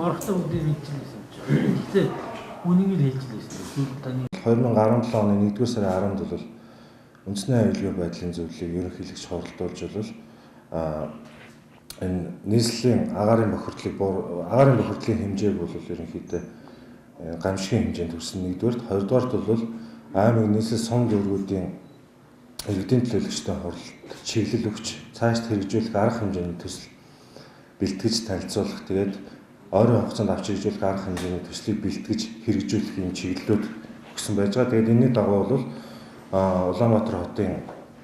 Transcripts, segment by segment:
орохтой үдээр хэлчихсэн. Гэхдээ үнийг л хэлчихсэн. Сүүл таны 2017 оны 1-р сарын 10-нд бол үндэсний аюулгүй байдлын зөвлөлийг ерөнхийлөгч хуралдуулж бол энэ нийслэлийн агаарын бохирдлын хэмжээг бол ерөнхийдөө гамшигын хэмжээнд хүрсэн. Нэгдүгээрт, хоёрдугаарт бол аймаг нийслэл сум дэвргүүдийн иргэдийн төлөөлөгчтэй хуралд чиглэл өгч цаашд хэрэгжүүлэх арга хэмжээний төсөл бэлтгэж танилцуулах, тэгээд ойрын хугацаанд авч хэрэгжүүлэх арга хэмжээний төслийг бэлтгэж хэрэгжүүлэх юм чиглэлүүд өгсөн байж байгаа. Тэгээд энэний дагуу бол Улаанбаатар хотын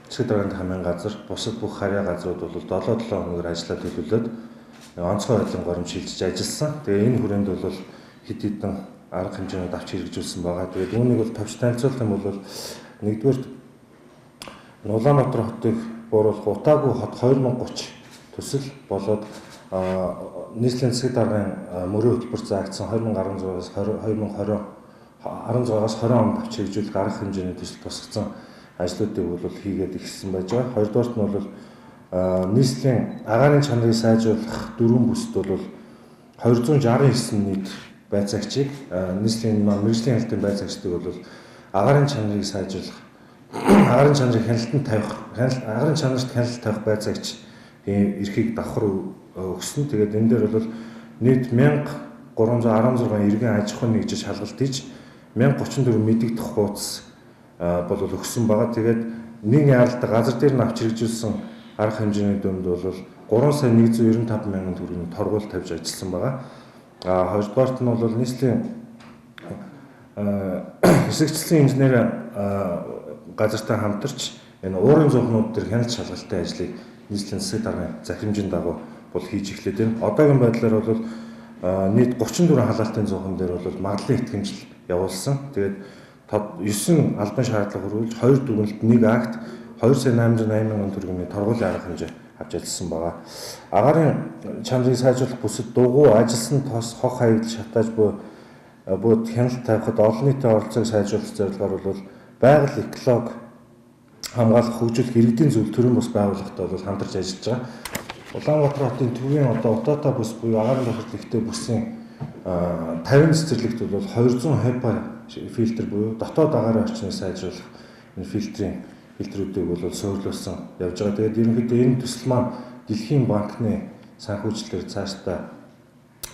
Засаг дарганы хамын газар, бусад бүх харьяа газрууд бол 7-7 хоногор ажиллаад төлөвлөд онцгой байдлын горимж шилжиж ажилласан. Тэгээд энэ хүрээнд бол хэд хэдэн арга хэмжээнүүд авч хэрэгжүүлсэн байгаа. Тэгээд үүнийг бол товч танилцуулах юм бол нэгдүгээр Улаанбаатар хотыг бууруулах утаагүй хот 2030 төсөл болоод нийслэлийн засаг даргын мөрийн хөтөлбөр заагдсан 2016-аас 2020 онд авч хэрэгжүүлэх арга хэмжээний төсөл тусгацсан ажлуудыг бол хийгээд эхэлсэн байж байгаа. Хоёрдугаарт нь бол нийслэлийн агаарын чанарыг сайжруулах дөрвөн бүсд бол 269 нийт байцаагчийг нийслэлийн мэргэжлийн хяналтын байцаагчдыг бол агаарын чанарыг сайжруулах, агаарын чанарыг агаарын чанарт хяналт тавих байцаагч эрхийг давхар өгсөн. Тэгээд энэ дээр бол нийт 1316 иргэн аж ахуйн нэгжиж шалгалт хийж 1034 мэдэгдэх хуудас бол өгсөн байгаа. Тэгээд нэг яаралтай газар дээр нь авч хэрэгжүүлсэн арга хэмжээний дүнд бол 3,195 мянган төгрөгийн торгуул тавьж ажилласан байгаа. Хоёрдугаарт нь бол нийслэлийн хэсэгчлэн инженер газартай хамтарч энэ уурын зовхнууд төр хяналт шалгалтын ажлыг нийслэлийн засаг даргын захирамжийн дагуу бол хийж эхлэв. Одоогийн байдлаар бол нийт 34 халаалтын зовхон дээр бол магадлалын итгэмжил явуулсан. Тэгээд 9 албан шаардлага хөрвүүлж 2 дүгнэлт 1 акт 2,880 мянган төгрөгийн торгуулийн арга хэмжээ авч ажилласан байгаа. Агаарын чанарыг сайжруулах бүсэд дугуй, ажилсан тос, хог хаягдал шатааж буй хяналт тавихад олон нийтийн оролцоог сайжруулах зорилгоор бол байгаль эколог хамгаалах, хөгжүүлэх иргэдийн зөвлөл төрийн бус байгууллагатай бол хамтарч ажиллаж байгаа. Улаанбаатар хотын төвийн утаатай бүс буюу агаарын бохирдол ихтэй бүсийн 50 цэцэрлэгт бол 200 HEPA фильтр буюу дотоод агаарын орчныг сайжруулах энэ фильтрүүдийг бол суйрлуулсан явж байгаа. Тэгээд ерөнхийдөө энэ төсөл маань Дэлхийн банкны санхүүжилтээр цаашдаа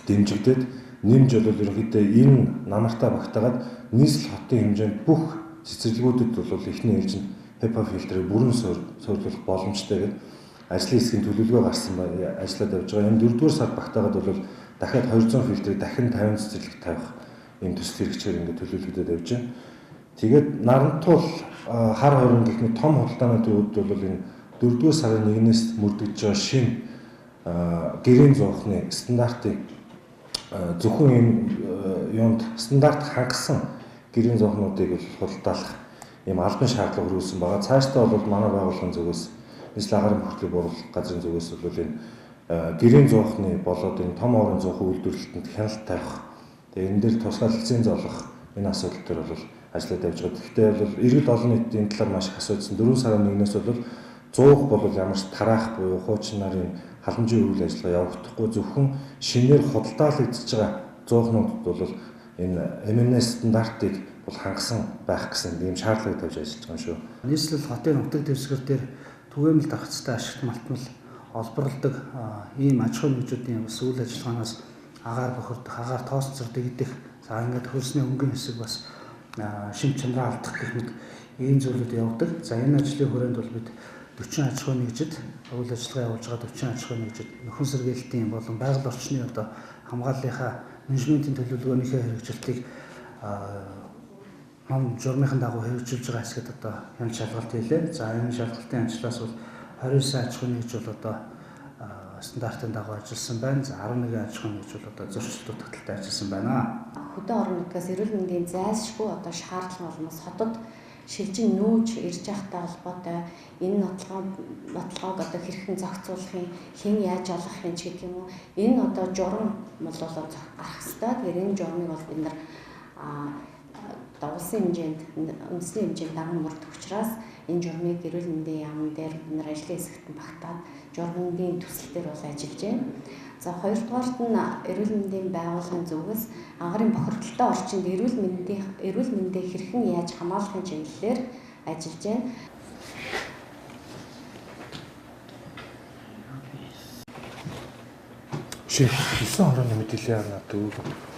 дэмжигдээд нэмж бол ерөнхийдөө энэ намартаа багтаагаад нийслэл хотын хэмжээнд бүх цэцэрлэгүүдэд бол эхний ээлжинд HEPA фильтрийг бүрэн суйрлуулах боломжтой гэдэг ажлын хэсгийн төлөвлөгөө гарсан ажиллаад явж байгаа. Энэ 4-р сард багтаагаад бол дахиад 200 фильтрийг дахин 50 цэцэрлэгт тавих ийм төсөл хэрэгжээр ингээд төлөвлөгдөд явж байна. Тэгээд Нарантуул хар хорин гэх мэт том худалдааны төвүүд бол энэ 4-р сарын 1-ээс мөрдөж байгаа шинэ гэрийн зоохны стандартыг зөвхөн энэ юунд стандарт хангасан гэрийн зоохнуудыг бол худалдаалах ийм албан шаардлага өргөсөн байгаа. Цаашдаа бол манай байгууллагын зүгээс нийслэлийн агаарын бохирдлыг бууруулах газрын зүгээс бол энэ гэрийн зоохны болоод энэ том орон зоохын үйлдвэрлэлтэнд хяналт тавих, тэгээ энэ дээр тусгай лиценз олгох энэ асуудал дээр бол ажиллаад явж байгаа. Гэхдээ бол иргэд олон нийтийн талаар маш их асуудсан. 4 сарын 1-ээс бол 100 бол ямар ч тараах буюу хуучин нарын халамжийн үйл ажиллагаа явагдахгүй зөвхөн шинээр худалдаалагдж байгаа зоохнуудад бол энэ MNS стандартыг бол хангасан байх гэсэн ийм шаардлага тавьж ажиллаж байгаа юм шүү. Нийслэл хотын нутаг дэвсгэр дээр түгээмэл давхцтай ашигт малтмал олборлдог ийм аж ахуйн нэгжүүдийн бас үйл ажиллагаанаас агаар бохирдох, агаар тооцоор дэгдэх, за ингээд хөрсний хөнгөн хэсэг бас шимт чанараа алдах гэх мэт ийм зүйлүүд явдаг. За энэ ажлын хүрээнд бол бид 40 аж ахуйн нэгжид үйл ажиллагаа явуулж байгаа 40 аж ахуйн нэгжид нөхөн сэргээлтийн болон байгаль орчны одоо хамгааллынхаа менежментийн төлөвлөгөөнийхөө хэрэгжилтийг ном журмынхаа дагуу хэрэгжүүлж байгаа хэсгэд одоо хяналт шалгалт хийлээ. За энэ шалгалтын ажлаас бол 29 аж ахуйн нэгж бол одоо стандартын дагуу ажилласан байна. За 11 аж ахуйн нэгж бол одоо зөрчил дутагдaltaй ажилласан байна. Хөдөө орон нутгаас эрүүл мэндийн зайлшгүй одоо шаардлага болмоос хотод шилжин нүүж ирж явахтай холбоотой энэ нотлогоог одоо хэрхэн зохицуулахын, хэн яаж олгохын ч гэдэг юм уу. Энэ одоо журам бол гарах ёстой. Тэгэхээр энэ журмыг бол бид нар улсын хэмжээнд, үндэсний хэмжээнд даган мөрдөх учраас энэ журмыг эрүүл мэндийн яамн дээр бид нар ажлын хэсэгт багтаад журмын төсөл дээр бол ажиллаж байна. За хоёрдугаарт нь эрүүл мэндийн байгууллагын зүгээс агарын бохирдолтой орчинд эрүүл мэндийг хэрхэн яаж хамгаалахын чиглэлээр ажиллаж байна. Шин 9 хорооны мэдээлэл аваад өгөө.